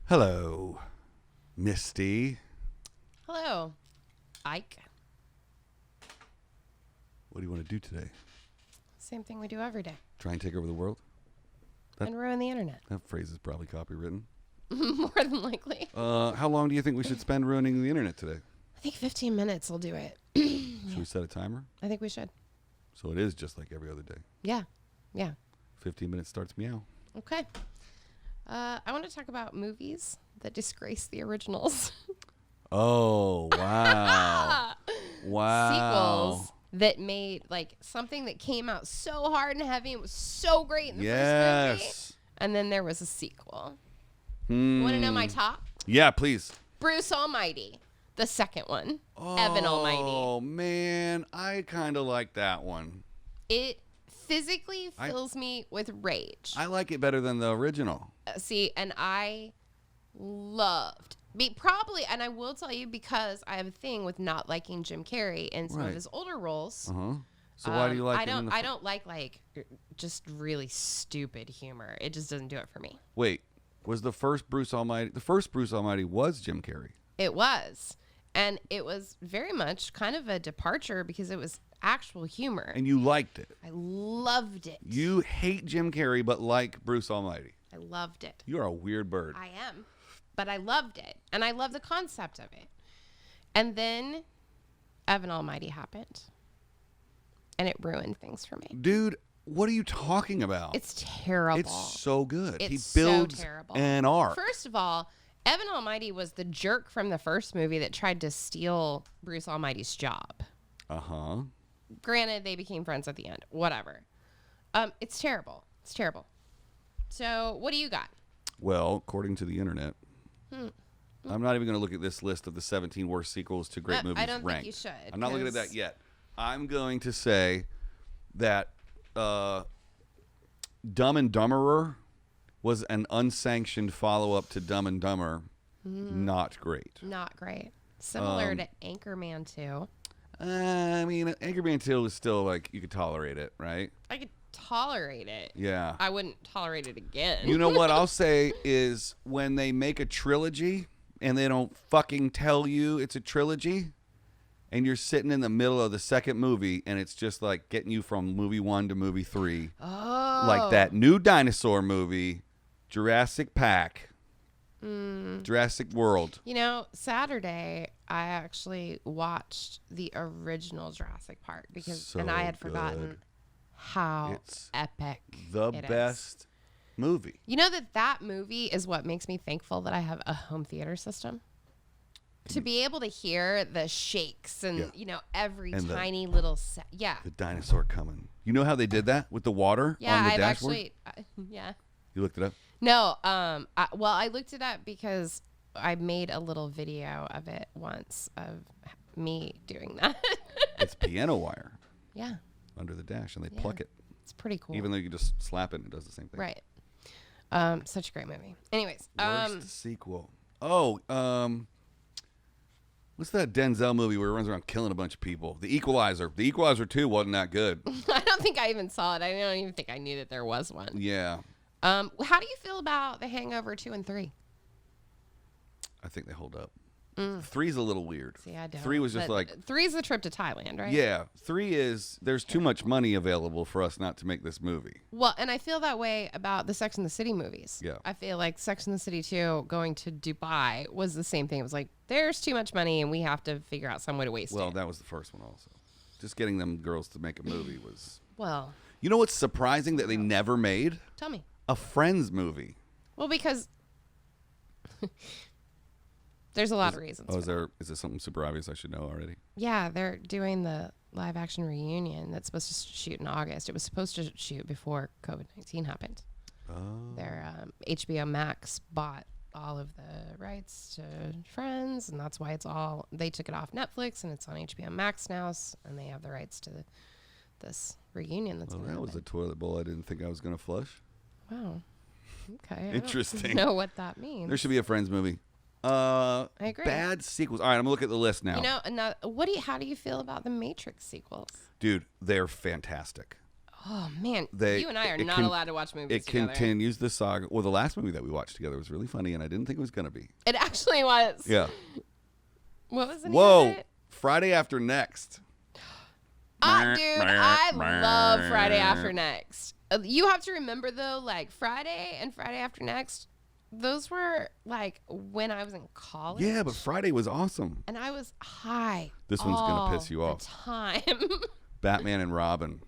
Hello, Misty. Hello, Ike. What do you want to do today? Same thing we do every day. Try and take over the world? And ruin the internet. That phrase is probably copywritten. More than likely. How long do you think we should spend ruining the internet today? I think 15 minutes will do it. Should we set a timer? I think we should. So it is just like every other day. Yeah. Yeah. 15 minutes starts meow. Okay. I want to talk about movies that disgrace the originals. Oh, wow. Wow. Sequels that made like something that came out so hard and heavy and was so great in the first movie. And then there was a sequel. Want to know my top? Yeah, please. Bruce Almighty. The second one. Evan Almighty. Oh, man. I kind of like that one. It physically fills me with rage. I like it better than the original. See, and I loved and I will tell you because I have a thing with not liking Jim Carrey in some of his older roles. So why do you like him? I don't like just really stupid humor. It just doesn't do it for me. Wait, was the first Bruce Almighty was Jim Carrey? It was. And it was very much kind of a departure because it was actual humor. And you liked it. I loved it. You hate Jim Carrey but like Bruce Almighty. I loved it. You're a weird bird. I am. But I loved it. And I love the concept of it. And then Evan Almighty happened. And it ruined things for me. Dude, what are you talking about? It's terrible. It's so good. It's he builds so terrible. an arc. First of all, Evan Almighty was the jerk from the first movie that tried to steal Bruce Almighty's job. Uh-huh. Granted, they became friends at the end. Whatever. It's terrible. It's terrible. So, what do you got? Well, according to the internet, I'm not even going to look at this list of the 17 worst sequels to great movies I don't ranked. think you should. I'm not looking at that yet. I'm going to say that Dumb and Dumberer was an unsanctioned follow-up to Dumb and Dumber. Not great. Not great. Similar to Anchorman 2. I mean, Anchorman 2 is still like, you could tolerate it, right? I could tolerate it. Yeah. I wouldn't tolerate it again. You know what I'll say is when they make a trilogy and they don't fucking tell you it's a trilogy and you're sitting in the middle of the second movie and it's just like getting you from movie 1 to movie 3. Oh. Like that new dinosaur movie, Jurassic Park. Jurassic World. You know, Saturday I actually watched the original Jurassic Park and I had forgotten how epic the best movie. You know that movie is what makes me thankful that I have a home theater system. To be able to hear the shakes and every tiny little the dinosaur coming. You know how they did that with the water on the dashboard? You looked it up? No, I looked it up because I made a little video of it once of me doing that. It's piano wire. Yeah. Under the dash, and they pluck it. It's pretty cool. Even though you just slap it and it does the same thing. Right. Such a great movie. Anyways. Worst sequel. Oh, what's that Denzel movie where he runs around killing a bunch of people? The Equalizer. The Equalizer 2 wasn't that good. I don't think I even saw it. I don't even think I knew that there was one. Yeah. How do you feel about The Hangover 2 and 3? I think they hold up. 3's a little weird. See, I don't. 3 was just like 3's the trip to Thailand, right? Yeah. 3 is there's too much money available for us not to make this movie. Well, and I feel that way about the Sex and the City movies. Yeah. I feel like Sex and the City 2 going to Dubai was the same thing. It was like there's too much money and we have to figure out some way to waste it. Well, that was the first one also. Just getting them girls to make a movie was. Well. You know what's surprising that they never made? Tell me. A Friends movie. Well, because there's a lot of reasons. Oh, is there something super obvious I should know already? Yeah, they're doing the live action reunion that's supposed to shoot in August. It was supposed to shoot before COVID-19 happened. Oh. Their HBO Max bought all of the rights to Friends, and that's why they took it off Netflix and it's on HBO Max now, and they have the rights to this reunion that's going to That was a toilet bowl I didn't think I was going to flush. Wow. Okay. Interesting. I don't know what that means. There should be a Friends movie. I agree. Bad sequels. All right, I'm gonna look at the list now. You know, how do you feel about the Matrix sequels? Dude, they're fantastic. Oh man, you and I are not allowed to watch movies together. It continues the saga. Well, the last movie that we watched together was really funny, and I didn't think it was gonna be. It actually was. Yeah. What was the name Whoa! of it? Friday After Next. Dude, I love Friday After Next. You have to remember though, like Friday and Friday After Next. Those were like when I was in college. Yeah, but Friday was awesome. And I was high. This one's gonna piss you off. Time. Batman and Robin.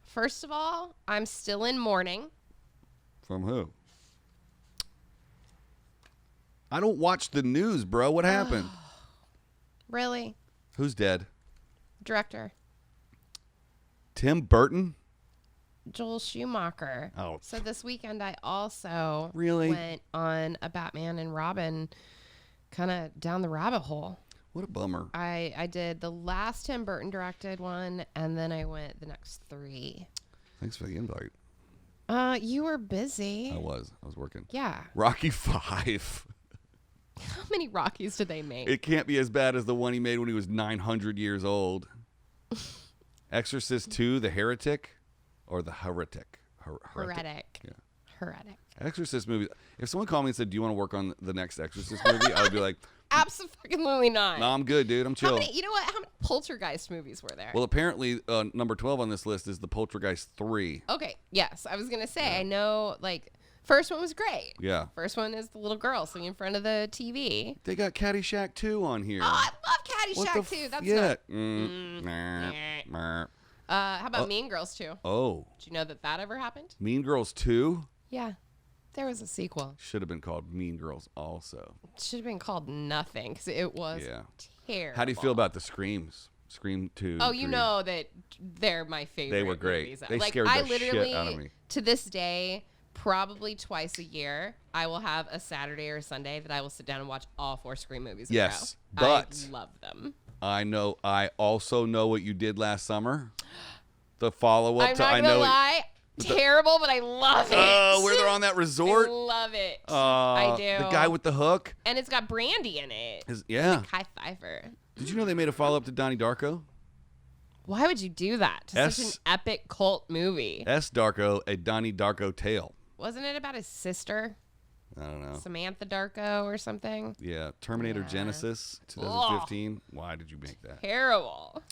First of all, I'm still in mourning. From who? I don't watch the news, bro. What happened? Really? Who's dead? Director. Tim Burton? Joel Schumacher. Oh. So this weekend I also Really? went on a Batman and Robin kind of down the rabbit hole. What a bummer. I did the last Tim Burton directed one, and then I went the next 3. Thanks for the invite. You were busy. I was working. Yeah. Rocky 5. How many Rockies did they make? It can't be as bad as the one he made when he was 900 years old. Exorcist 2, The Heretic, or The Heretic? Heretic. Yeah. Heretic. Exorcist movie. If someone called me and said, "Do you want to work on the next Exorcist movie?" I would be like, Absolutely not. "No, I'm good, dude. I'm chill." You know what? How many Poltergeist movies were there? Well, apparently, number 12 on this list is the Poltergeist 3. Okay. Yes, I was gonna say. I know. Like, first one was great. Yeah. First one is the little girl sitting in front of the TV. They got Caddyshack 2 on here. Oh, I love Caddyshack too. That's yeah. not. How about Mean Girls 2? Oh. Did you know that ever happened? Mean Girls 2? Yeah. There was a sequel. Should have been called Mean Girls also. It should have been called nothing because it was terrible. How do you feel about the Screams? Scream 2. Oh, you know that they're my favorite. They were great. Movies. They scared the shit out of me. To this day, probably twice a year, I will have a Saturday or a Sunday that I will sit down and watch all 4 Scream movies in a row. Yes, but I love them. I know. I also know what you did last summer. The follow-up I'm to not I gonna know. lie. Terrible, but I love it. Oh, where they're on that resort. I love it. I do. The guy with the hook. And it's got Brandy in it. Yeah. Like high fiver. Did you know they made a follow-up to Donnie Darko? Why would you do that to such an epic cult movie? S. Darko, a Donnie Darko tale. Wasn't it about his sister? I don't know. Samantha Darko or something? Yeah. Terminator Genesis, 2015. Ugh. Why did you make that? Terrible.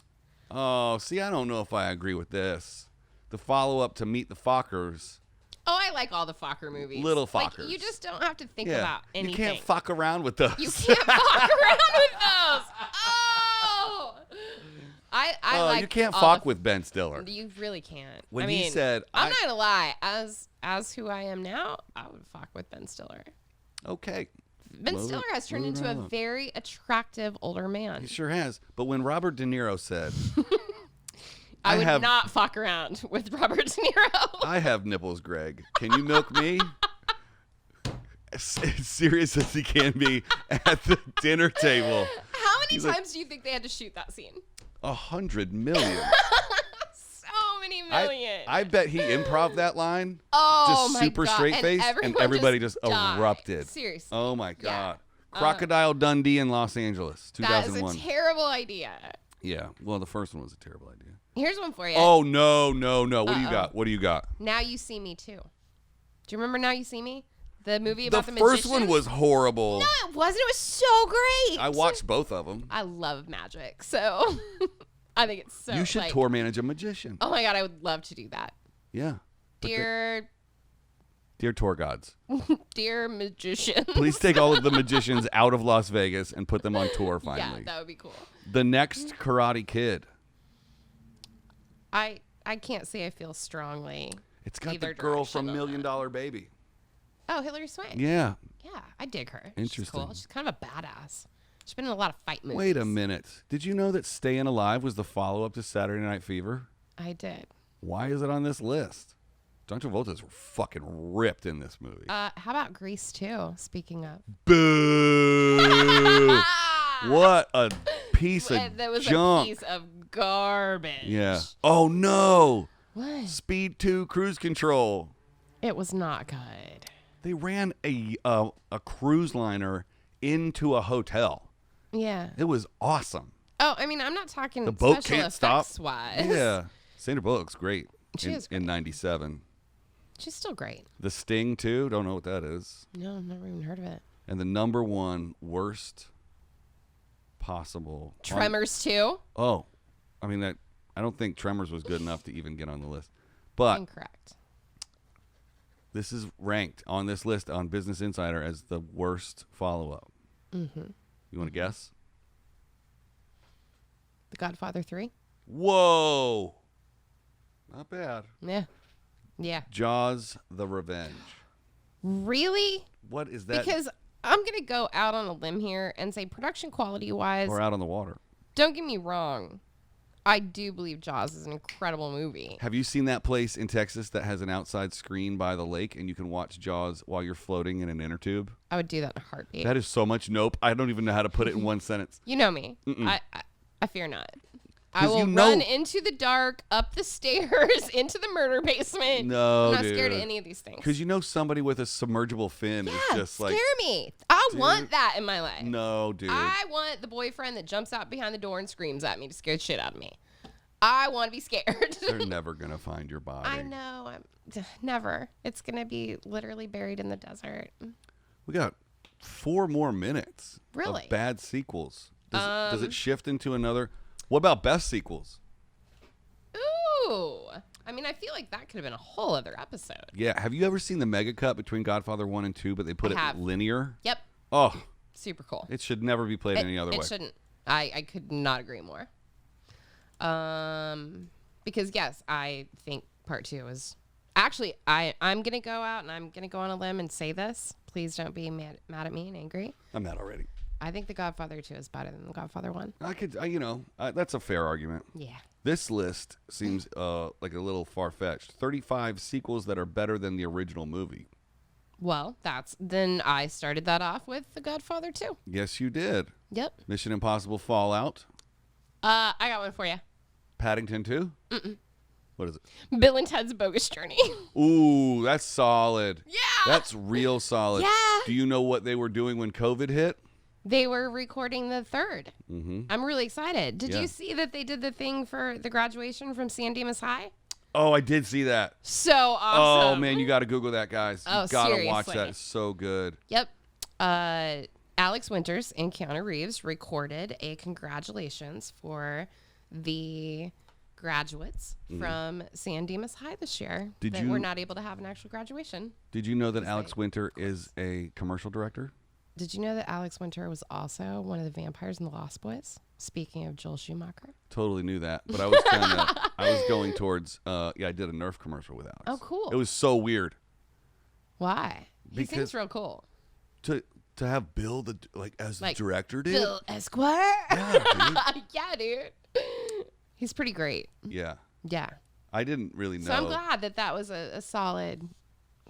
Oh, see, I don't know if I agree with this. The follow-up to Meet the Fockers. Oh, I like all the Focker movies. Little Fockers. Like, you just don't have to think about anything. You can't fuck around with those. You can't fuck around with those. Oh! I like you can't fuck with Ben Stiller. You really can't. When he said... I'm not going to lie. As who I am now, I would fuck with Ben Stiller. Okay. Ben Stiller has turned into a very attractive older man. He sure has. But when Robert De Niro said... I would not fuck around with Robert De Niro. I have nipples, Greg. Can you milk me? As serious as he can be at the dinner table. How many times do you think they had to shoot that scene? 100 million. So many million. I bet he improv that line. Oh, just super straight face, and everybody just erupted. Seriously. Oh my God. Crocodile Dundee in Los Angeles, 2001. That is a terrible idea. Yeah. Well, the first one was a terrible idea. Here's one for you. Oh, no. What do you got? Now You See Me Too. Do you remember Now You See Me? The movie about the first one was horrible. No, it wasn't. It was so great. I watched both of them. I love magic, so I think it's so. You should tour manage a magician. Oh my God, I would love to do that. Yeah. Dear tour gods. Dear magicians. Please take all of the magicians out of Las Vegas and put them on tour finally. Yeah, that would be cool. The next Karate Kid. I can't say I feel strongly. It's got the girl from $1 Million Baby. Oh, Hilary Swank. Yeah. Yeah, I dig her. Interesting. She's cool. She's kind of a badass. She's been in a lot of fight movies. Wait a minute. Did you know that Staying Alive was the follow-up to Saturday Night Fever? I did. Why is it on this list? John Travolta's fucking ripped in this movie. How about Grease 2, speaking of? Boo! What a piece of That was junk. a piece of garbage. Yeah. Oh no. What? Speed 2 Cruise Control. It was not good. They ran a cruise liner into a hotel. Yeah. It was awesome. Oh, I mean, I'm not talking The boat special can't stop. effects wise. Yeah. Sandra Bullock's great. She is great. In 97. She's still great. The Sting 2, don't know what that is. No, I've never even heard of it. And the number one worst possible. Tremors 2? Oh. I mean, I don't think Tremors was good enough to even get on the list. But Incorrect. this is ranked on this list on Business Insider as the worst follow-up. Mm-hmm. You want to guess? The Godfather 3? Whoa. Not bad. Yeah. Yeah. Jaws: The Revenge. Really? What is that? Because I'm going to go out on a limb here and say production quality wise, Or Out on the Water. don't get me wrong. I do believe Jaws is an incredible movie. Have you seen that place in Texas that has an outside screen by the lake and you can watch Jaws while you're floating in an inner tube? I would do that in a heartbeat. That is so much nope. I don't even know how to put it in one sentence. You know me. Mm-mm. I fear not. I 'Cause will you know- run into the dark, up the stairs, into the murder basement. No, I'm not dude. scared of any of these things. Because you know somebody with a submergible fin is just scare like, me. I Dude. want that in my life. no, dude. I want the boyfriend that jumps out behind the door and screams at me to scare the shit out of me. I want to be scared. They're never going to find your body. I know. Never. It's going to be literally buried in the desert. We got 4 more minutes Really? of bad sequels. Does it shift into another? What about best sequels? Ooh. I mean, I feel like that could have been a whole other episode. Yeah. Have you ever seen the mega cut between Godfather 1 and 2, but they put I have. it linear? Yep. Oh, Super cool. it should never be played any other way. It shouldn't. I could not agree more. Because yes, I think part 2 is actually I'm gonna go out and I'm gonna go on a limb and say this. Please don't be mad at me and angry. I'm mad already. I think The Godfather 2 is better than The Godfather 1. I could, that's a fair argument. Yeah. This list seems like a little far-fetched. 35 sequels that are better than the original movie. Well, then I started that off with The Godfather 2. Yes, you did. Yep. Mission Impossible Fallout. I got one for you. Paddington 2? Mm-mm. What is it? Bill and Ted's Bogus Journey. Ooh, that's solid. Yeah. That's real solid. Yeah. Do you know what they were doing when COVID hit? They were recording the 3rd. Mm-hmm. I'm really excited. Did Yeah. you see that they did the thing for the graduation from San Dimas High? Oh, I did see that. So awesome. Oh, man, you got to Google that, guys. You Oh, got to watch seriously. that. It's so good. Yep. Alex Winters and Keanu Reeves recorded a congratulations for the graduates from San Dimas High this year Did that you- were not able to have an actual graduation. Did you know that Alex Winter is a commercial director? Did you know that Alex Winter was also one of the vampires in the Lost Boys? Speaking of Joel Schumacher. Totally knew that, but I was going towards. I did a Nerf commercial with Alex. Oh, cool. It was so weird Why? He Because- seems real cool. to have Bill as Like, the director did. Bill Esquire. Yeah, dude. Yeah, dude. He's pretty great. Yeah, Yeah. I didn't really know. So I'm glad that was a solid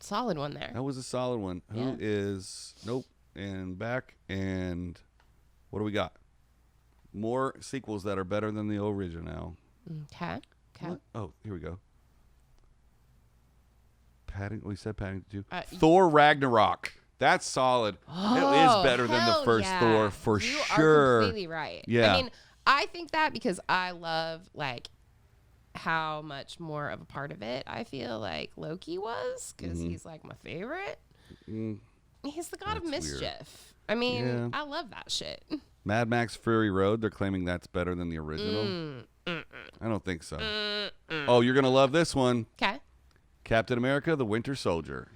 one there. That was a solid one. Who Yeah. is nope and back and what do we got? More sequels that are better than the original. Okay. What? Oh, here we go. We said Paddington 2. Thor Thor Ragnarok. That's solid. It is better than the hell first yeah. Thor for You sure. are completely right. Yeah. I mean, I think that because I love how much more of a part of it I feel like Loki was because he's like my favorite. Mm, He's the god of That's weird. mischief. I mean, Yeah. I love that shit. Mad Max Fury Road. They're claiming that's better than the original. I don't think so. Oh, you're gonna love this one. Okay. Captain America: The Winter Soldier.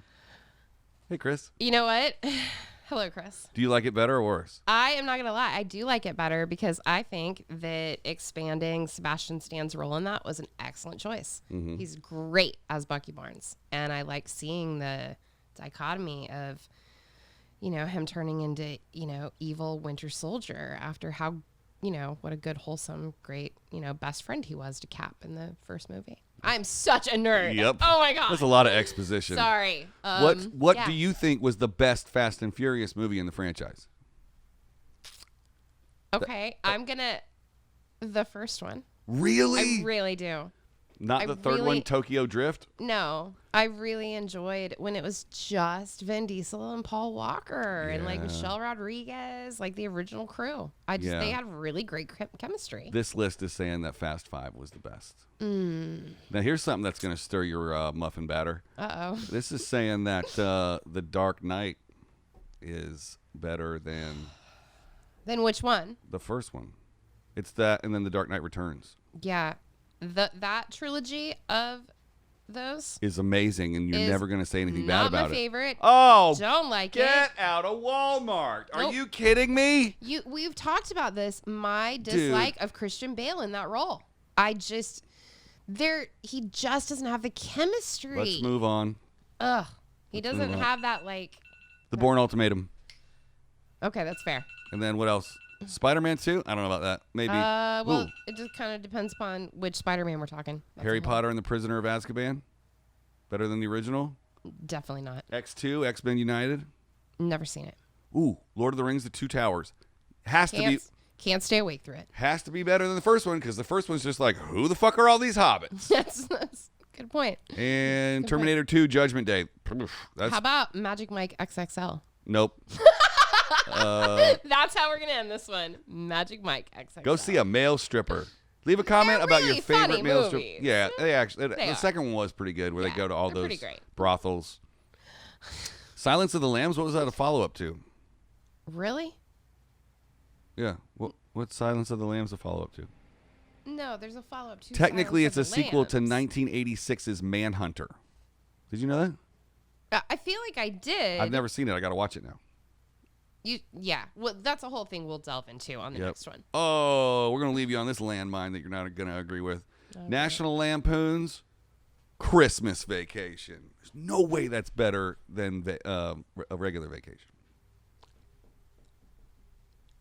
Hey, Chris. You know what? Hello, Chris. Do you like it better or worse? I am not going to lie. I do like it better because I think that expanding Sebastian Stan's role in that was an excellent choice. He's great as Bucky Barnes. And I like seeing the dichotomy of, him turning into, evil Winter Soldier after how, what a good, wholesome, great, best friend he was to Cap in the first movie. I'm such a nerd. Yep. Oh, my God. That's a lot of exposition. Sorry. What yeah. do you think was the best Fast and Furious movie in the franchise? Okay, the first one. Really? I really do. Not the third one, Tokyo Drift? No, I really enjoyed when it was just Vin Diesel and Paul Walker and like Michelle Rodriguez, like the original crew. They had really great chemistry. This list is saying that Fast 5 was the best. Now here's something that's going to stir your muffin batter. Uh-oh. This is saying that The Dark Knight is better than Then which one? the first one. It's that and then The Dark Knight Returns. Yeah. That trilogy of those is amazing, and you're never going to say anything bad about it. Not my favorite. Oh, don't like it. Get out of Walmart. Are you kidding me? We've talked about this. My dislike of Christian Bale in that role. He just doesn't have the chemistry. Let's move on. Ugh. He doesn't have that like. The Bourne Ultimatum. Okay, that's fair. And then what else? Spider-Man 2? I don't know about that. Maybe. Well, it just kind of depends upon which Spider-Man we're talking. Harry Potter and the Prisoner of Azkaban? Better than the original? Definitely not. X2, X-Men United? Never seen it. Ooh, Lord of the Rings, The Two Towers. Can't stay awake through it. Has to be better than the first one, because the first one's just like, who the fuck are all these hobbits? That's a good point. And Terminator 2, Judgment Day. How about Magic Mike XXL? Nope. That's how we're gonna end this one. Magic Mike XXL. Go see a male stripper. Leave a comment about really your favorite male stripper. movies. Yeah, the second one was pretty good, where they go to all those brothels. Silence of the Lambs. What was that a follow up to? Really? Yeah. What's Silence of the Lambs a follow up to? No, there's a follow up to. Technically, it's Silence a of the sequel to Lambs. 1986's Manhunter. Did you know that? I feel like I did. I've never seen it. I got to watch it now. Well, that's a whole thing we'll delve into on the next one. Oh, we're going to leave you on this landmine that you're not going to agree with. Okay. National Lampoon's Christmas Vacation. There's no way that's better than a regular vacation.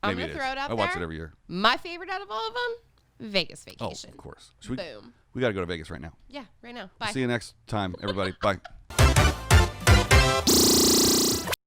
I'm going to throw it out there. I watch it every year. My favorite out of all of them, Vegas Vacation. Oh, of course. Boom. We got to go to Vegas right now. Yeah, right now. Bye. See you next time, everybody. Bye.